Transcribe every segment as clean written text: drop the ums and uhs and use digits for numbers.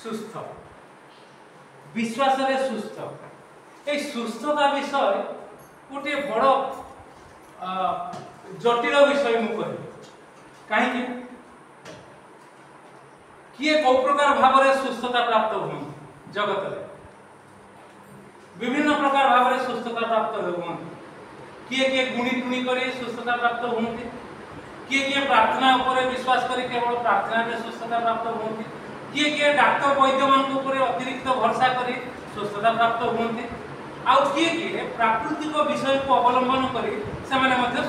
सुस्थ विश्वास रे सुस्थ ए सुस्थता विषय गोटे बड़ जटिल विषय मु कह कहीं किए कौ प्रकार भाव में सुस्थता प्राप्त हो जगत में विभिन्न प्रकार भाव में सुस्थता प्राप्त हो किए किए गुणी गुणी कर सुस्थता प्राप्त होती किए किए प्रार्थना उपर विश्वास कर केवल प्रार्थना में सुस्थता प्राप्त होती किए किए डाक्तर वैद्य मान अतिरिक्त भरसा कर सुस्थता प्राप्त होती आउ किए किए प्राकृतिक विषय को अवलंबन कर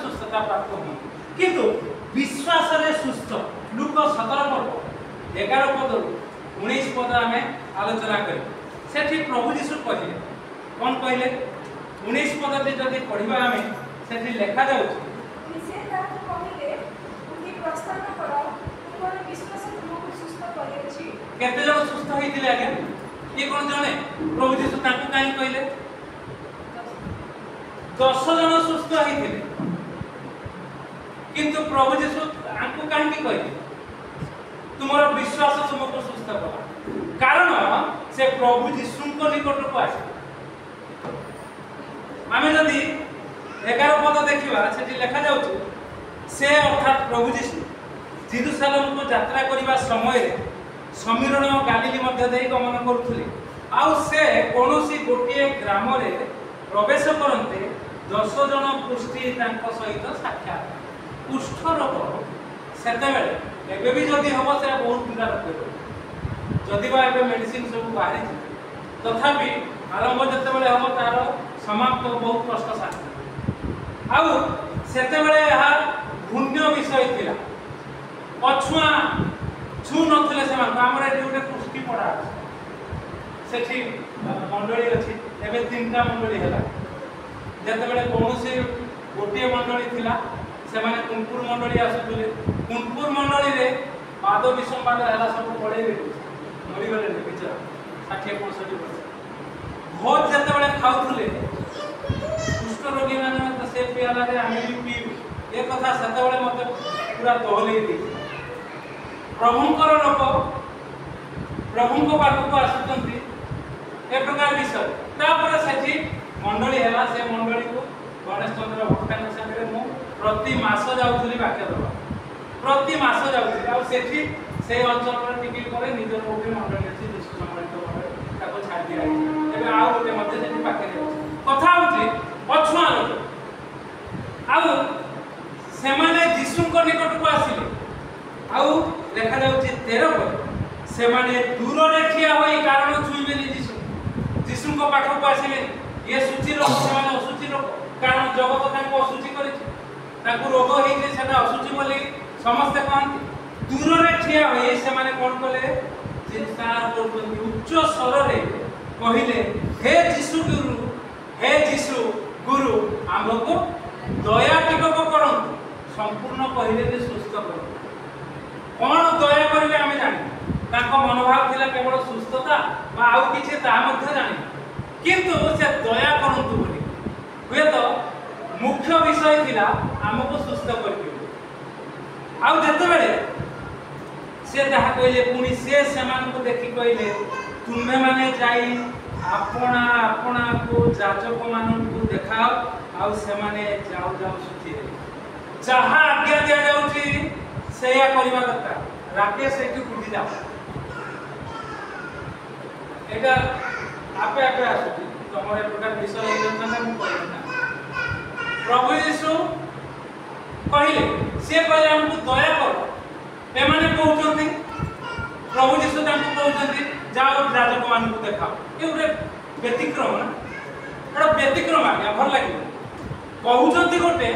सुस्थता प्राप्त होती किंतु विश्वास रे सुस्थ लुक 17 पर्व 11 पद 19 पद आम आलोचना कर सेठी प्रभु यीशु कहले कौन कहले 19 पद जदि पढ़ा आम से लिखा जाऊँ केते जन सुस्थ होइतिले आगे ये कोन जने प्रभु यीशु ताकू काई कहले 10 जन सुस्थ होइतिले किंतु प्रभु यीशु आंकु काई कहले तुमर विश्वास तुमको सुस्थ कला कारण से प्रभु यीशु को निकट को आसे आमे जदि 11 पद देखिबा सेठी लिखा जाउछ से अर्थात प्रभु यीशु जेरूशलेम को यात्रा करिबा समय रे समीरण गालिली मध्य दे गमन करुले आउ से कोनोसी गोटे ग्राम रे प्रवेश करते 10 जन पुष्टि तांको सहित साक्षात कुष्ठ रोग सेते बेले एबे भी जदी हबो से बहुत पीड़ा रखे जदी बा एबे मेडिसिन सब बाहरी तथापि आरंभ जते बेले हबो तार समाप्त बहुत कष्ट साथ आउ सेते बेले यह पुण्य विषय थिला अछुआ छु नथिले से हमर एठी गोटे पुष्टि पड़ा सेठी मंडली अछि एबे 3टा मंडली हैला जते बेले कोनोसी गोटे मंडली थिला से माने कुनपुर मंडली आसुले कुनपुर मंडली रे पाद विसंवाद हैला सब पड़े मरि गले बेचारा 60-65 वर्ष भोज जते बेले खाउथुले कुष्ठ रोगी माने तो से पियाला रे आमे भी पी ए कथा सेते बेले मते पूरा तोहले दी प्रभुंकर लोक प्रभु पाखक आसुचंती ए प्रकार विषय तापर सेठी मंडली हैला से मंडली को गणेश चंद्र भक्तांग संगे मु प्रति मास जाउथली वाक्य दबा प्रति मास जाउथली आ सेठी से अंचल पर टिकट करे निजर गोटे मंडली अछि दुष्ट संबंधित भाबे ताको छाड़ दिया एबे आ गोटे मते सेठी पाके कथा होची अछुआ लोक आ सेमाने यीशु को निकट को आसिले आउ देखा जाउची 13 पर से माने दूर रे ठिया होई कारण छुइबेनी यीशु को पाखो को आसिले ये सूची लोक से माने असुची लोक कारण जगत ताको असुची करि ताको रोग हेइ जे सेटा असुची बोली समस्त कहंती दूर रे ठिया होई से माने कोन कले चिंता करबंती उच्च स्वर रे कहिले हे यीशु गुरु हमको दया टिकक करंतु संपूर्ण कहिले जे सुस्थ करू कौन दया करेंगे आम जानी मनोभाव थिला केवल सुस्थता बा आउ किछि ता मध्य जानी किंतु से दया करंतु बोली हुए तो मुख्य विषय थिला हमको सुस्थ करके आउ जते बेले से जहा कहले पुनी से समान को देखि कहले तुमे माने जाई आपना आपना को जाजक मानन को देखाओ आउ से माने जाऊ जाऊ सुथि जहा आज्ञा दिया जाउची सेया करबा कथा राकेश एठी बुझी जाओ एटा आपे आपे आसुची तमरे प्रकार विषय योजना मु कहना प्रभु यीशु कहिले से कहले हमकु दया कर एमाने कहउचंती प्रभु यीशु तांको कहउचंती जाओ राजक मान को देखाओ ए उरे व्यतिक्रम ना एटा व्यतिक्रम आ भल लागियो कहउचंती गोटे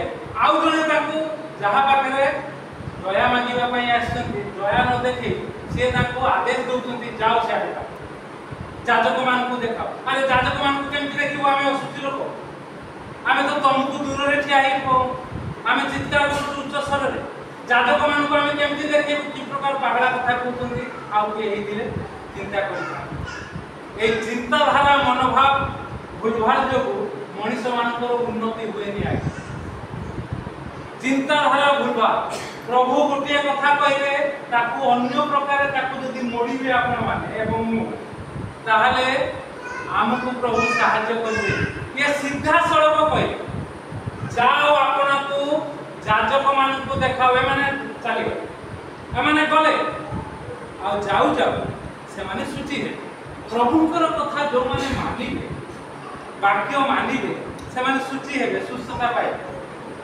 आउ जने तांको जहा पाखरे दया मांगिबा पई आछंती दया न देखि से ताको आदेश दउचंती जाओ छाडे जाजक मान को देखाओ अरे जाजक मान को केमति देखिबो आमे असुची लोक आमे तो तुमको दूर रे ठिया हे को आमे चित्कार करू उच्च स्वर रे जाजक मान को आमे केमति देखिबो कि प्रकार पागला कथा कहउचंती आउ के हेइ दिले चिंता करू ए चिंता धारा मनोभाव भूलभाल जो मनुष्य मानकर उन्नति हुए नि आगे चिंताधारा भूलवा प्रभु गोटे कथा कहले ताकू अन्य प्रकार ताकू जदि मोड़िबे आपण माने एवं ताहले आमको प्रभु साहाय्य करिवे। ये सीधा सड़क कहले जाओ आपण को जाजक मान को देखावे माने चली गए माने गले आ जाऊ जाऊ से माने सूची है प्रभुकर कथा जो माने मानिबे वाक्य मानिबे से माने सूची हेबे सुस्थता पाए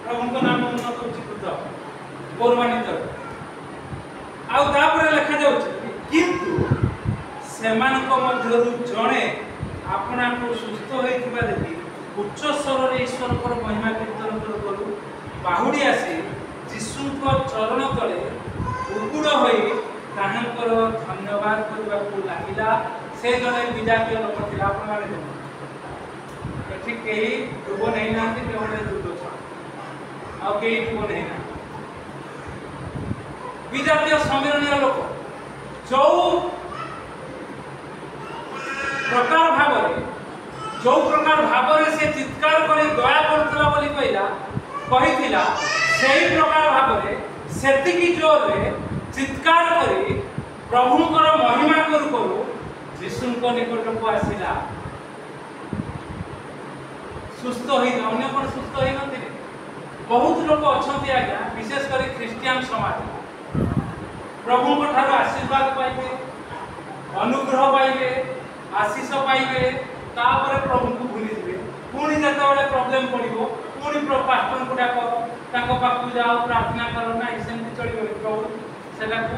प्रभुଙ୍କ नाम उन्नत उचित गौरवान्वित आ तापर लिखा जाउछि किंतु सेमानक मध्यरु जणे आपना को सुस्थ होइतिबा देखि उच्च स्वर रे ईश्वर पर महिमा कीर्तन करू बाहुडी आसी यीशुଙ୍କ चरण तले उकुड़ होई ताहांकर धन्यवाद करबा को लागिला। से जणे विजातीय लोक थिला आपन माने एठी केही डुबो नै नांती केवल डुबो छ आ केही डुबो नै ना विजातीय सम्मिलनीय लोक जो प्रकार भावरे से चित्कार कर दया करथिला बोली कहिथिला सेही प्रकार भावरे सेतिकी जोर रे चित्कार करी प्रभुଙ୍କର महिमा करू करू यीशुଙ୍କ निकट को आसिला सुस्थ होई अन्य कोन सुस्थ होई नथिले बहुत लोक अछंती आज्ञा विशेष करी ख्रिस्टियन समाज प्रभुଙ୍କ ठारो आशीर्वाद पाइबे अनुग्रह पाइबे आशीष पाइबे तापर प्रभु को भूली दिबे पुणी जतबेले प्रॉब्लम पड़िबो पुणी पास्टर को डाको ताको पाखु जाओ प्रार्थना करो ना सेमती चलिबो प्रभु सेला को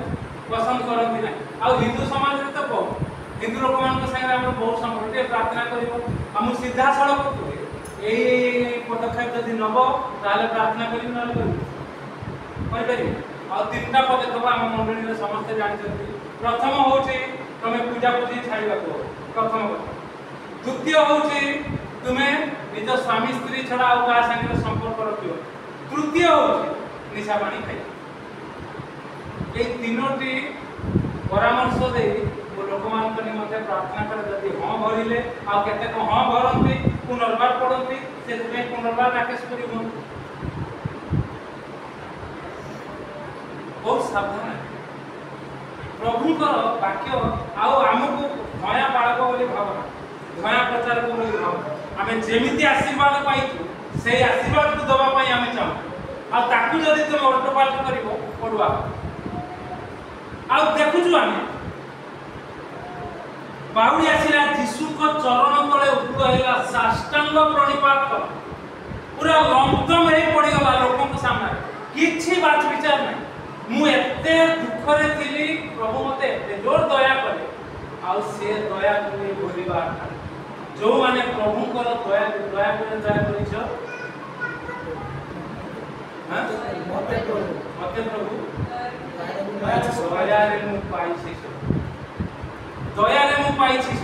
पसंद करती ना आ हिंदू समाज रे तो बहुत हिंदू लोक मान संगे हम बहुत संगठित प्रार्थना करिबो हम सीधा सड़क को एई पदक्षेप यदि नबो ताले प्रार्थना करिबो न करिबो कहि परिबो आ तीनटा पदक्षेप हम मंडली रे समस्त जानिछथि प्रथम होछि तमे पूजा पूजी छाड़िबा को प्रथम कथा द्वितीय होछि तुमे निज स्वामी स्त्री छडा आ का संगे संपर्क रखियो तृतीय होछि निशा पानी खाइ ए तीनोटी परामर्श दे लोकमान निमंते प्रार्थना करे जदि हां भरिले आ केते को हां भरंती पुनर्बार पड़ंती से तुमे पुनर्बार राकेश करिबो बहुत सावधान प्रभुଙ୍କର वाक्य आउ आमको धया बाळक बोली भावना धया प्रचार को बोली भावना आमे जेमिति आशीर्वाद पाइछु से आशीर्वाद को दबा पाई आमे चाहू आ ताकू जदि तुम उल्टपाल्ट करिवो पडुआ आ देखुछु आमे बाहुडी आसिला यीशुଙ୍କ चरण तले उपुड़ हैला साष्टांग प्रणिपात कर पूरा लंपटम हे पड़ी गला लोकन सामने किछि बात विचार नै मु एते दुख रे थिली प्रभु मते एते जोर दया करे आ से दया को भूलिबा जो माने प्रभुଙ୍କର दया करिछ हां मते प्रभु दया रे मु पाइछि दया रे मु पाइछि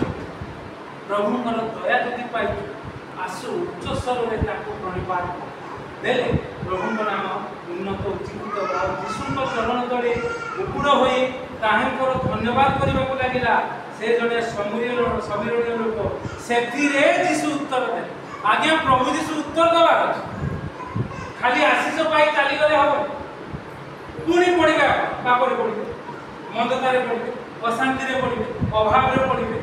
प्रभुଙ୍କର दया जदि पाइ आसु उच्च स्वर रे ताको प्रणिपात देले प्रभुଙ୍କ नाम उन्नत उचित और यीशुଙ୍କ चरण तले उपुड़ होई ताहांकर धन्यवाद करबा को लागिला से जने समीरणीय लोक सेथि रे यीशु उत्तर दे आज्ञा प्रभु यीशु उत्तर दवा खाली आशीष पाई चली गले हो पुणी पड़िबा पापरे पड़िबे मंदतारे पड़िबे अशांति रे पड़िबे अभाव रे पड़िबे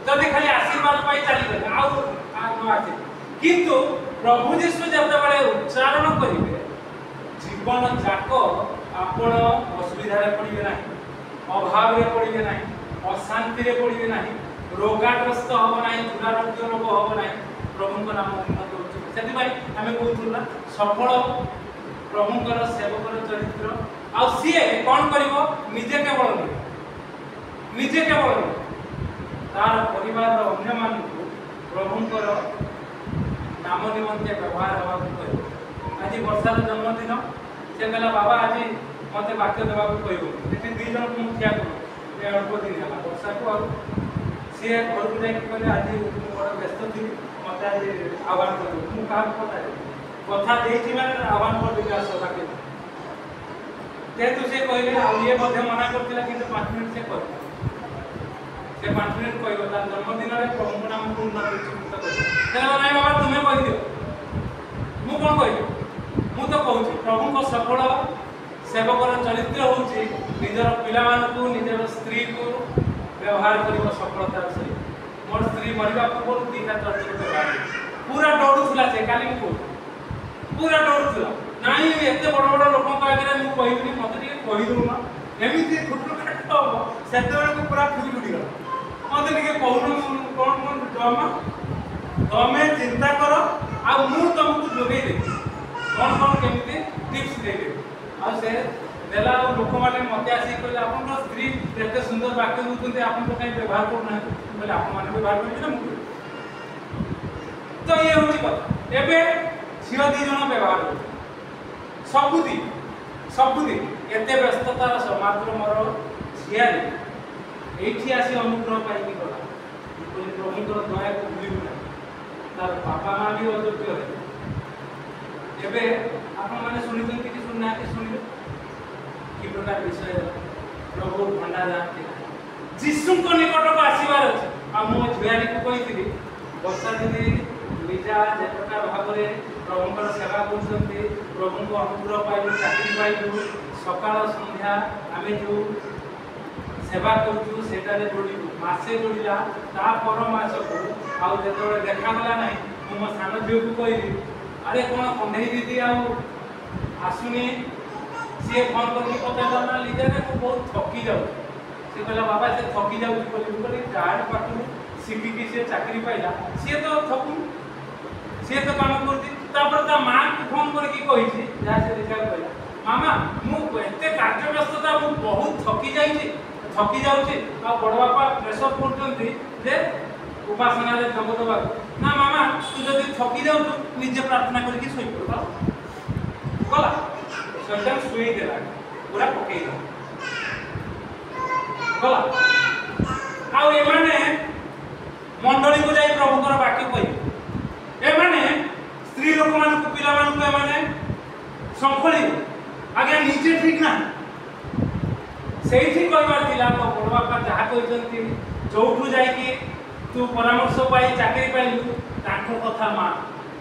जदि खाली आशीर्वाद पाई चली गले आ न आसे किंतु प्रभु यीशु जब बड़े उच्चारण करिवे जीवन जाक आपण असुविधा रे पड़िबे नाही अभाव रे पड़िबे नाही अशांति रे पड़िबे नाही रोगाग्रस्त हो नाही दुरारोग्य रोग हो नाही प्रभुଙ୍କ नाम उन्नत होछि सेति भाई हमें कहूतुला सफल प्रभुଙ୍କର सेवकर चरित्र आ सीए कोन करिवो निजे केवल तार परिवार रो अन्य मान प्रभुଙ୍କର नाम निमंते व्यवहार हवा को आज वर्षार जन्मदिन से कहला बाबा आज मते वाक्य देवा को कहबो एठी दी जन को मुखिया को ए अल्प दिन हला वर्षा को से घर को जाई कहले आज बड़ व्यस्त थी मते आज आह्वान कर मु का कथा देछि माने आह्वान कर विकास वाक्य ते तो से कहले आ ये मध्य मना करथिला किंतु 5 मिनिट से कहला से 5 मिनिट कहबो तार जन्मदिन रे प्रभु नाम को उन्नत उचित कहला नै बाबा तुमे कहि दियो मु कोन कहि मु तो कहूँ प्रभु को सफल सेवकर चरित्र हूँ निजर पिलाମାନଙ୍କୁ निजर स्त्री को व्यवहार कर सफलतार सहित मोर स्त्री मरवा पूर्व दीटा चरित्र व्यवहार पूरा डरुला से काली पूरा डरुला नाई एत बड़ बड़ लोक आगे मुझे कहबी मत कहीदे एमती खुटू खाट हम से पूरा फुटी फुटी गला मत कहून कौन जमा तमें चिंता कर आ तुमको जोगे देवी कौन कौन केमी टिप्स देदेवी आसे देला लोक मैंने मत आसिक कहले आप स्त्री एत सुंदर वाक्य दूसरे आप कहीं व्यवहार करना बोले आप व्यवहार करेंगे मुझे तो ये हूँ कथा एवं झील दी जन व्यवहार कर सबुदिन एत व्यस्ततार समाज मोर झील ये आसी अनुग्रह पाई गला प्रभुंर दया को भूलू ना तार बापा माँ भी अयोग्य रहे आपण मैंने शुणी कि शुणुना शुणवे कि प्रकार विषय प्रभु भंडा जाती जीशु निकट को आसबार अच्छे आ मो झुआरी को कही वर्षा दीदी निजा जे प्रकार भाव में प्रभुंर सेवा कर प्रभु को अनुग्रह पाइलु चाकरी पाइलु सकाल संध्या आम जो सेवा करूँ से जोड़ू मसे जोड़ा तापर मसक आउ जो देखागला ना मो सान झील को कहली अरे कौन कंधे दीदी आसुनी सी फोन करके पचार लीजा मुझे बहुत थकी जाऊँ सी कहला बाबा से थकी जाऊँगी गार्ड पाखु शिखिकी सी चाकरी पाइला सी तो थकू सी तो कम कर माँ को फोन करके कही जहाँ से देखा कहला मामा मुझे कार्य व्यस्तता मुझे बहुत थकी जाऊँगी बड़ बापा प्रेसर कर उपासना जोग दबा ना मामा तू जब थकी जाऊ निजे प्रार्थना करके शोई पड़ा गला शैतान शुई देला पूरा पकई गला आउ एमाने मंडली को जाई प्रभुकर वाक्य कहि एमाने स्त्री लोक मान को पिला मान को एमाने संखली आगे निजे ठीक ना सेठी कहबार थिला तो बड़ बापा जहा कहजंती जोठू जाई कि तू परामर्श पाई चाकरी पाइलु ताको कथा मा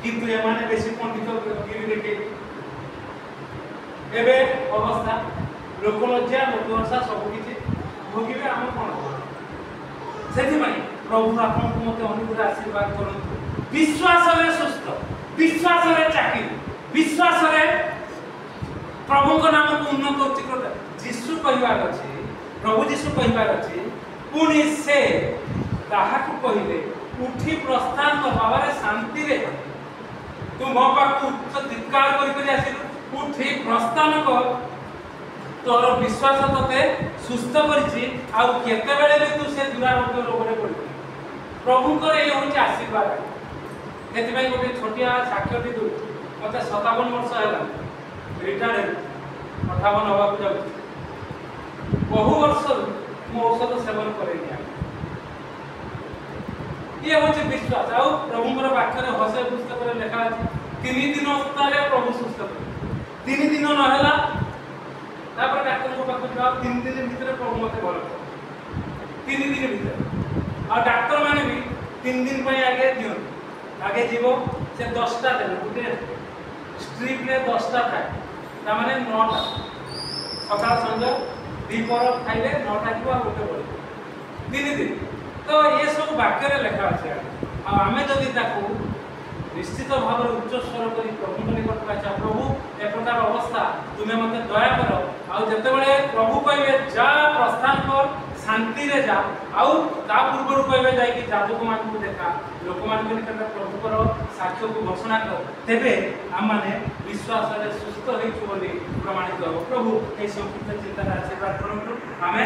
किंतु एमाने बेसी पंडित गिरी देखे एबे अवस्था लोकलज्जा लोकवर्षा सब किछि भोगिबे हम कोन सेथि पई प्रभु आपन को मते अनुग्रह आशीर्वाद करंतु विश्वास रे सुस्थ विश्वास रे चाकरी विश्वास रे प्रभु को नाम को उन्नत उच्चकता जीशु कहिबार अछि प्रभु जीशु कहिबार अछि पुनि से ताहाकु कहिले उठी प्रस्थान करबारे शांति रे तू मो पाक उच्च धिक्कार करि आसिलु उठी प्रस्थान कर तोर विश्वास तते सुस्थ करिछि आ केते बेले भी तू से दुरारोग्य रोग रे पड़ि प्रभु को ये होछि आशीर्वाद एति भाई गोटे छोटिया साक्ष्यटी दु मते 57 वर्ष हैला रिटायर 58 हवा को जाउ बहु वर्ष मो औषध सेवन करे ये होचे विश्वास आउ प्रभुंर वाक्य हसे पुस्तक रे लिखा अछि 3 दिन उत्तारे प्रभु सुस्थ कर 3 दिन न होला तापर डाक्टर को पाख जवाब 3 दिन भीतर प्रभु मते भल कर 3 दिन भीतर आ डाक्टर माने भी 3 दिन पय आगे जीवो से 10टा देबे गुटे स्ट्रिप रे 10टा थाए ता माने 9टा सकाळ संध्या दीपर खाइले 9टा जीवो आ गुटे बोल 3 दिन तो ये सब वाक्य लिखा अच्छे आम जदि निश्चित भाव में उच्च स्वर कर प्रभु निकट पाचा प्रभु ए प्रकार अवस्था तुम्हें मत दया कर आते प्रभु कहे जा प्रस्थान कर शांति रे जा आउ ता पूर्व कहे जाकि जादूक मान को देखा लोक मान निकट प्रभुकर साक्ष्य को घोषणा कर तेबे आम मैंने विश्वास रे सुस्थ होइछु बोली प्रमाणित हो प्रभु ए संपूर्ण चिंता आशीर्वाद करंतु आमे